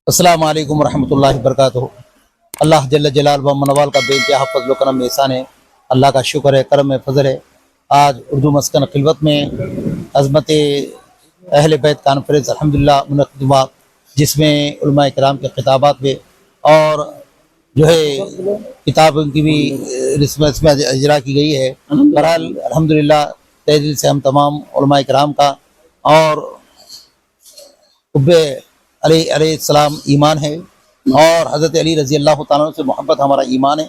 السلام علیکم ورحمۃ اللہ وبرکاتہ۔ اللہ جل جلال و منوال کا بے انتہا فضل و کرم احسان ہے، اللہ کا شکر ہے، کرم ہے، فضل ہے۔ آج اردو مسکن خلوت میں عظمت اہل بیت کانفرنس الحمدللہ منعقد ہوا، جس میں علماء کرام کے خطابات ہوئے اور جو ہے کتاب کی بھی رسم اجرا کی گئی ہے۔ بہرحال الحمدللہ تہ دل سے ہم تمام علماء کرام کا اور حب علیہ السلام ایمان ہے، اور حضرت علی رضی اللہ تعالیٰ عنہ سے محبت ہمارا ایمان ہے۔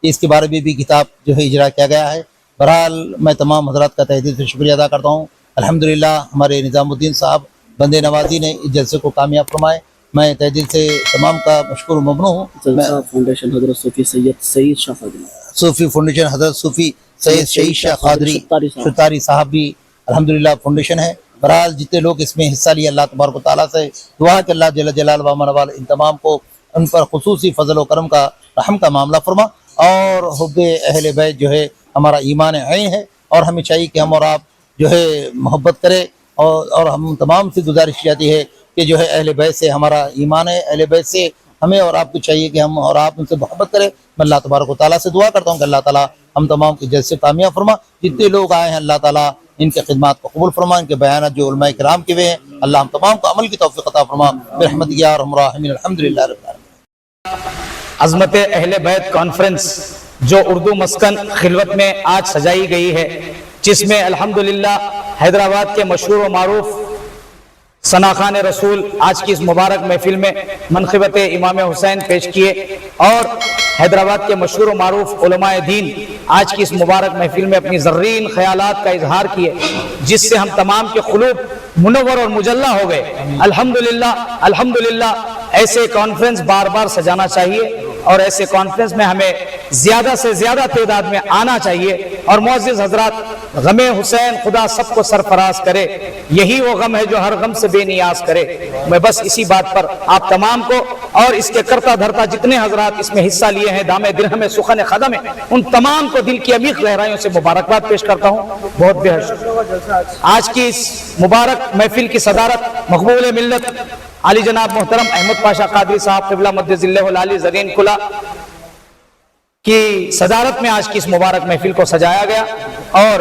اس کے بارے میں بھی کتاب جو ہے اجرا کیا گیا ہے۔ بہرحال میں تمام حضرات کا تہ دل سے شکریہ ادا کرتا ہوں۔ الحمدللہ ہمارے نظام الدین صاحب بندے نوازی نے اس جلسے کو کامیاب فرمائے، میں تہ دل سے تمام کا مشکور و ممنون ہوں۔ فاؤنڈیشن حضرت صوفی سعید شاہ قادری، صوفی فاؤنڈیشن حضرت صوفی سید شہید شاہ قادری ستاری صاحب بھی الحمدللہ فاؤنڈیشن ہے۔ بہرحال جتنے لوگ اس میں حصہ لیے، اللہ تبارک و تعالیٰ سے دعا کہ اللہ جل جلال و منوال ان تمام کو ان پر خصوصی فضل و کرم کا رحم کا معاملہ فرما، اور حب اہل بیت جو ہے ہمارا ایمان عین ہے، اور ہمیں چاہیے کہ ہم اور آپ جو ہے محبت کریں، اور ہم تمام سے گزارش جاتی ہے کہ جو ہے اہل بیت سے ہمارا ایمان ہے، اہل بیت سے ہمیں اور آپ کو چاہیے کہ ہم اور آپ ان سے محبت کریں۔ میں اللہ تبارک و تعالیٰ سے دعا کرتا ہوں کہ اللہ تعالیٰ ہم تمام کے جلسے کامیاب فرما، جتنے لوگ آئے ہیں اللہ تعالیٰ ان کے خدمات کو قبول فرما، ان کے بیانات جو علماء کرام کے ہوئے ہیں اللہ ہم تمام کو عمل کی توفیق عطا فرما برحمتک یا ارحم الراحمین۔ الحمدللہ رب العالمین۔ عظمت اہل بیت کانفرنس جو اردو مسکن خلوت میں آج سجائی گئی ہے، جس میں الحمدللہ حیدرآباد کے مشہور و معروف ثناخان رسول آج کی اس مبارک محفل میں منقبت امام حسین پیش کیے، اور حیدرآباد کے مشہور و معروف علماء دین آج کی اس مبارک محفل میں اپنی زرین خیالات کا اظہار کیے، جس سے ہم تمام کے قلوب منور اور مجلہ ہو گئے۔ الحمدللہ ایسے کانفرنس بار بار سجانا چاہیے، اور ایسے کانفرنس میں ہمیں زیادہ سے زیادہ تعداد میں آنا چاہیے، اور معزز حضرات غم حسین خدا سب کو سرفراز کرے، یہی وہ غم ہے جو ہر غم سے بے نیاز کرے۔ میں بس اسی بات پر آپ تمام کو اور اس کے کرتا دھرتا جتنے حضرات اس میں حصہ لیے ہیں، دامِ درہم سخن قدم ہے، ان تمام کو دل کی عمیق گہرائیوں سے مبارکباد پیش کرتا ہوں۔ بہت بے حد آج کی اس مبارک محفل کی صدارت مقبول ملت علی جناب محترم احمد پاشا قادری صاحب قبلہ مد ظلہ العالی زرین کلا کی صدارت میں آج کی اس مبارک محفل کو سجایا گیا، اور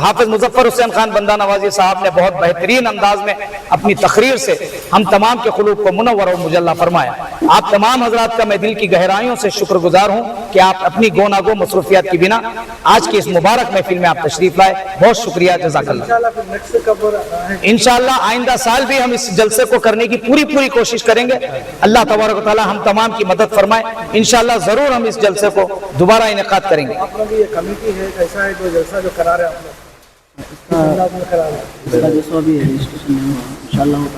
حافظ مظفر حسین خان بندہ نوازی صاحب نے بہت بہترین انداز میں اپنی تقریر سے ہم تمام کے قلوب کو منور اور مجلہ فرمایا۔ آپ تمام حضرات کا میں دل کی گہرائیوں سے شکر گزار ہوں کہ آپ اپنی گونا گو مصروفیات کی بنا آج کی اس مبارک محفل میں آپ تشریف لائے، بہت شکریہ، جزاک اللہ۔ انشاءاللہ آئندہ سال بھی ہم اس جلسے کو کرنے کی پوری کوشش کریں گے، اللہ تبارک و تعالی ہم تمام کی مدد فرمائے، انشاءاللہ ضرور ہم اس جلسے کو دوبارہ انعقاد کریں گے۔ آپ لوگ یہ کمیٹی ہے کیسا ہے جو جلسہ جو کرا رہے ہیں آپ لوگ؟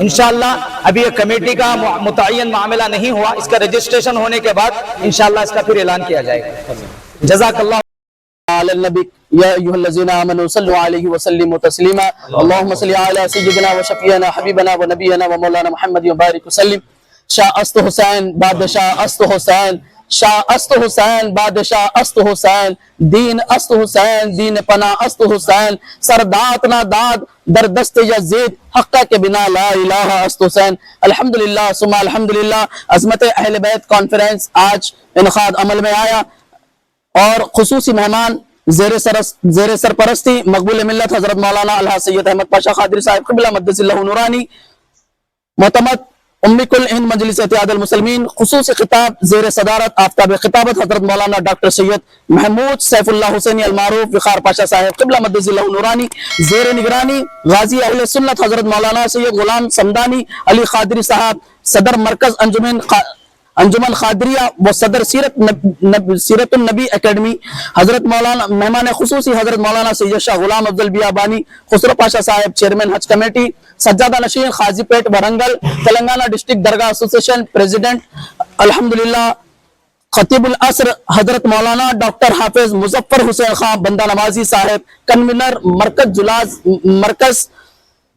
انشاءاللہ ابھی یہ کمیٹی کا متعین معاملہ نہیں ہوا، اس کا رجسٹریشن ہونے کے بعد انشاءاللہ اس کا پھر اعلان کیا جائے گا۔ جزاک اللہ۔ علی النبی یا ایھا الذین آمنوا صلوا علیہ وسلموا تسلیما، اللہم صل علی سیدنا و شفیعنا حبیبنا و نبینا و مولانا محمد وبارک وسلم۔ شاہ است حسین بادشاہ است حسین، شاہ است حسین بادشاہ است حسین، دین است حسین دین پناہ است حسین، سردات نہ داد در دست یزید حقہ کے بنا لا الہ است حسین۔ الحمدللہ ثم الحمدللہ عظمت اہل بیت کانفرنس آج انعقاد عمل میں آیا، اور خصوصی مہمان زیر سرپرستی مقبول ملت حضرت مولانا الحاج سید احمد پاشا قادری صاحب قبلہ مد ظلہ نورانی، معتمد امی کل ہند مجلس اتحاد المسلمین، خصوصی خطاب زیر صدارت آفتاب خطابت حضرت مولانا ڈاکٹر سید محمود سیف اللہ حسینی المعروف وقار پاشا صاحب قبلہ مد ظلہ نورانی، زیر نگرانی غازی اہل سنت حضرت مولانا سید غلام سمدانی علی قادری صاحب، صدر مرکز انجمن قادریہ و صدر سیرت النبی اکیڈمی، حضرت مولانا مہمان خصوصی حضرت مولانا سید شاہ غلام افضل بیابانی خسرو پاشا صاحب چیئرمین حج کمیٹی، سجادہ نشین خازی پیٹ ورنگل تلنگانہ ڈسٹرکٹ درگاہ ایسوسیشن پریزیڈنٹ، الحمدللہ خطیب العصر حضرت مولانا ڈاکٹر حافظ مظفر حسین خان بندہ نوازی صاحب، کنوینر مرکز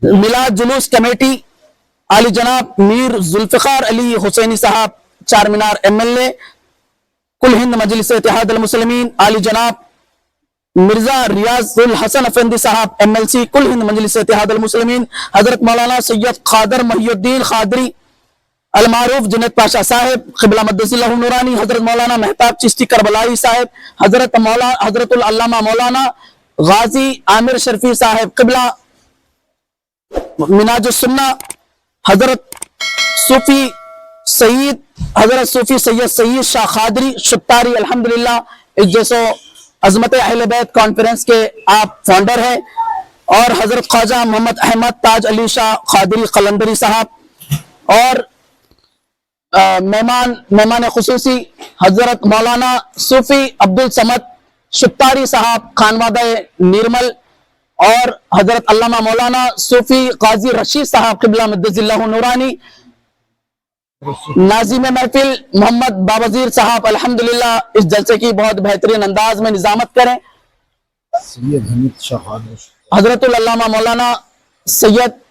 میلاد جلوس کمیٹی علی جناب میر ذوالفقار علی حسینی صاحب چار مینار ایم ایل اے، کل ہند مجلس اتحاد المسلمین علی جناب مرزا ریاض الحسن افندی صاحب ایم ایل سی کل ہند مجلس اتحاد المسلمین، حضرت مولانا سید قادر محی الدین قادری المعروف جنید پاشا صاحب قبلہ مدث اللہ نورانی، حضرت مولانا مہتاب چشتی کربلائی صاحب، حضرت العلامہ مولانا غازی عامر شرفی صاحب قبلہ مناج السنہ، حضرت صوفی سید شاہ قادری شتاری، الحمدللہ اس جیسو عظمت اہل بیت کانفرنس کے آپ فاؤنڈر ہیں، اور حضرت خواجہ محمد احمد تاج علی شاہ قادری قلندری صاحب، اور مہمان خصوصی حضرت مولانا صوفی عبدالصمد شتاری صاحب خانوادہ نیرمل، اور حضرت علامہ مولانا صوفی قاضی رشید صاحب قبلہ مدث اللہ نورانی، ناظم محفل محمد باوزیر صاحب الحمدللہ اس جلسے کی بہت بہترین انداز میں نظامت کریں، حضرت العلامہ مولانا سید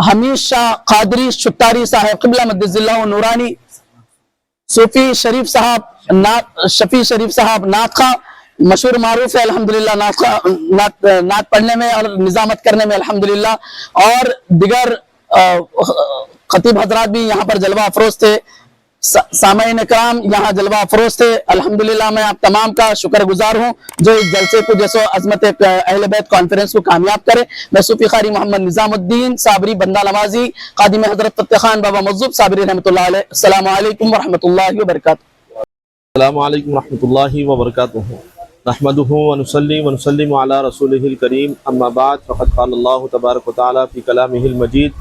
حمید شاہ قادری شتاری صاحب قبلہ مدث اللہ نورانی، صوفی شریف صاحب نعت خواں مشہور معروف ہے الحمدللہ نعت پڑھنے میں اور نظامت کرنے میں الحمدللہ، اور دیگر خطیب حضرات بھی یہاں پر جلوہ افروز تھے، سامعین کرام یہاں جلوہ افروز تھے، الحمدللہ میں آپ تمام کا شکر گزار ہوں جو اس جلسے کو جیسو عظمت اہل بیت کانفرنس کو کامیاب کرے۔ میں صوفی قاری محمد نظام الدین صابری بندہ نوازی خادم حضرت فتح خان بابا مظہب صابری رحمۃ اللہ علیہ، السلام علیکم ورحمۃ اللہ وبرکاتہ۔ السلام علیکم ورحمۃ اللہ وبرکاتہ۔ نحمده ونصلي ونسلم على رسوله الكريم، اما بعد فقد قال الله تبارك وتعالى في كلامه المجيد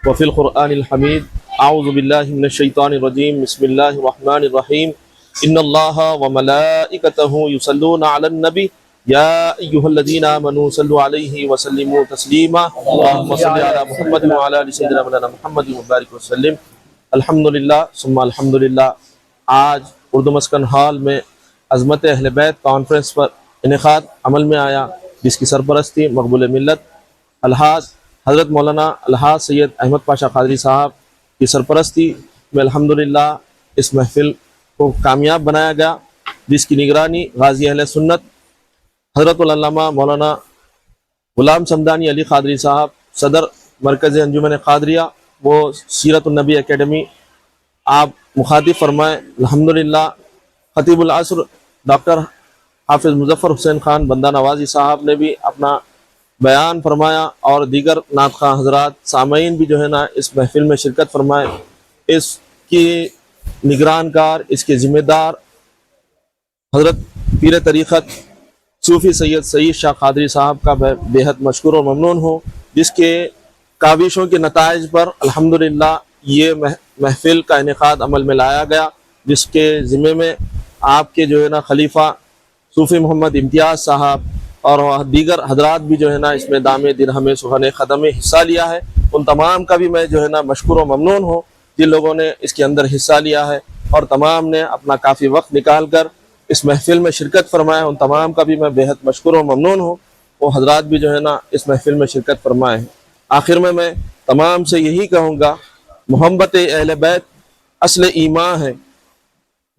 وفي القرآن الحميد، اعوذ بالله من الشيطان الرجيم، بسم الله الرحمن الرحيم، ان الله وملائكته يصلون على النبي يا ايها الذين امنوا صلوا عليه وسلموا تسليما، اللهم صل على محمد وعلى ال سيدنا مولانا محمد وبارك وسلم۔ الحمدللہ ثم الحمدللہ، آج اردو مسکن ہال میں عظمت اہل بیت کانفرنس پر انعقاد عمل میں آیا، جس کی سرپرستی مقبول ملت الحاج حضرت مولانا الحاج سید احمد پاشا قادری صاحب کی سرپرستی میں الحمدللہ اس محفل کو کامیاب بنایا گیا، جس کی نگرانی غازی اہل سنت حضرت العلامہ مولانا غلام سمدانی علی قادری صاحب صدر مرکز انجمن قادریہ وہ سیرت النبی اکیڈمی آپ مخاطب فرمائے۔ الحمدللہ خطیب العصر ڈاکٹر حافظ مظفر حسین خان بندہ نوازی صاحب نے بھی اپنا بیان فرمایا، اور دیگر نعت خواں حضرات سامعین بھی جو ہے نا اس محفل میں شرکت فرمائے۔ اس کی نگران کار، اس کے ذمہ دار حضرت پیر طریقت صوفی سید شاہ قادری صاحب کا بے حد مشکور و ممنون ہوں، جس کے کاوشوں کے نتائج پر الحمدللہ یہ محفل کا انعقاد عمل میں لایا گیا، جس کے ذمے میں آپ کے جو ہے نا خلیفہ صوفی محمد امتیاز صاحب اور دیگر حضرات بھی جو ہے نا اس میں دام درہم سخن خدم میں حصہ لیا ہے۔ ان تمام کا بھی میں جو ہے نا مشکور و ممنون ہوں جن لوگوں نے اس کے اندر حصہ لیا ہے، اور تمام نے اپنا کافی وقت نکال کر اس محفل میں شرکت فرمایا، ان تمام کا بھی میں بے حد مشکور و ممنون ہوں۔ وہ حضرات بھی جو ہے نا اس محفل میں شرکت فرمائے ہیں۔ آخر میں تمام سے یہی کہوں گا، محبت اہل بیت اصل ایمان ہے،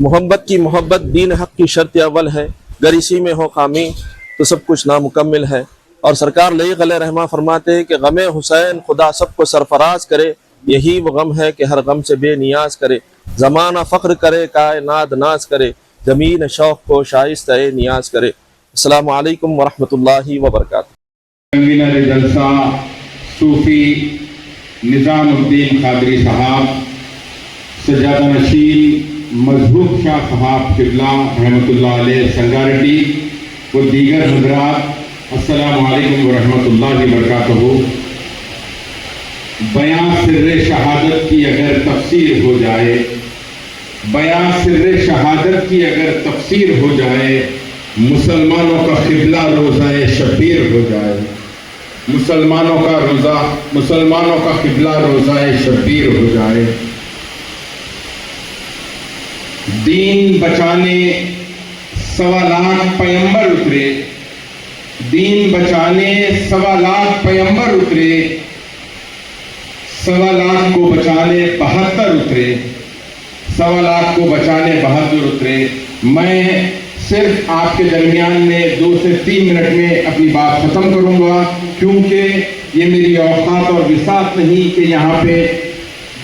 محبت کی محبت دین حق کی شرط اول ہے، گر اسی میں ہو خامی تو سب کچھ نامکمل ہے۔ اور سرکار لئیق علیہ رحمہ فرماتے ہیں کہ غم حسین خدا سب کو سرفراز کرے، یہی وہ غم ہے کہ ہر غم سے بے نیاز کرے، زمانہ فخر کرے کائنات ناز کرے، زمین شوق کو شائستہ نیاز کرے۔ السلام علیکم ورحمۃ اللہ وبرکاتہ۔ جلسہ صوفی نظام الدین قادری صاحب، سجادہ نشین مظہوب شاہ صاحب قبلہ رحمۃ اللہ علیہ سنگارٹی و دیگر حضرات، السلام علیکم ورحمۃ اللہ وبرکاتہ۔ بیان سر شہادت کی اگر تفسیر ہو جائے، بیان سر شہادت کی اگر تفسیر ہو جائے، مسلمانوں کا قبلہ روزہ شبیر ہو جائے، مسلمانوں کا قبلہ روزہ شبیر ہو جائے۔ دین بچانے 1.25 لاکھ پیمبر اترے، دین بچانے 1.25 لاکھ پیمبر اترے، 1.25 لاکھ کو بچانے 72 اترے، 1.25 لاکھ کو بچانے 72 اترے۔ میں صرف آپ کے درمیان میں 2 سے 3 منٹ میں اپنی بات ختم کروں گا، کیونکہ یہ میری اوقات اور بساط نہیں کہ یہاں پہ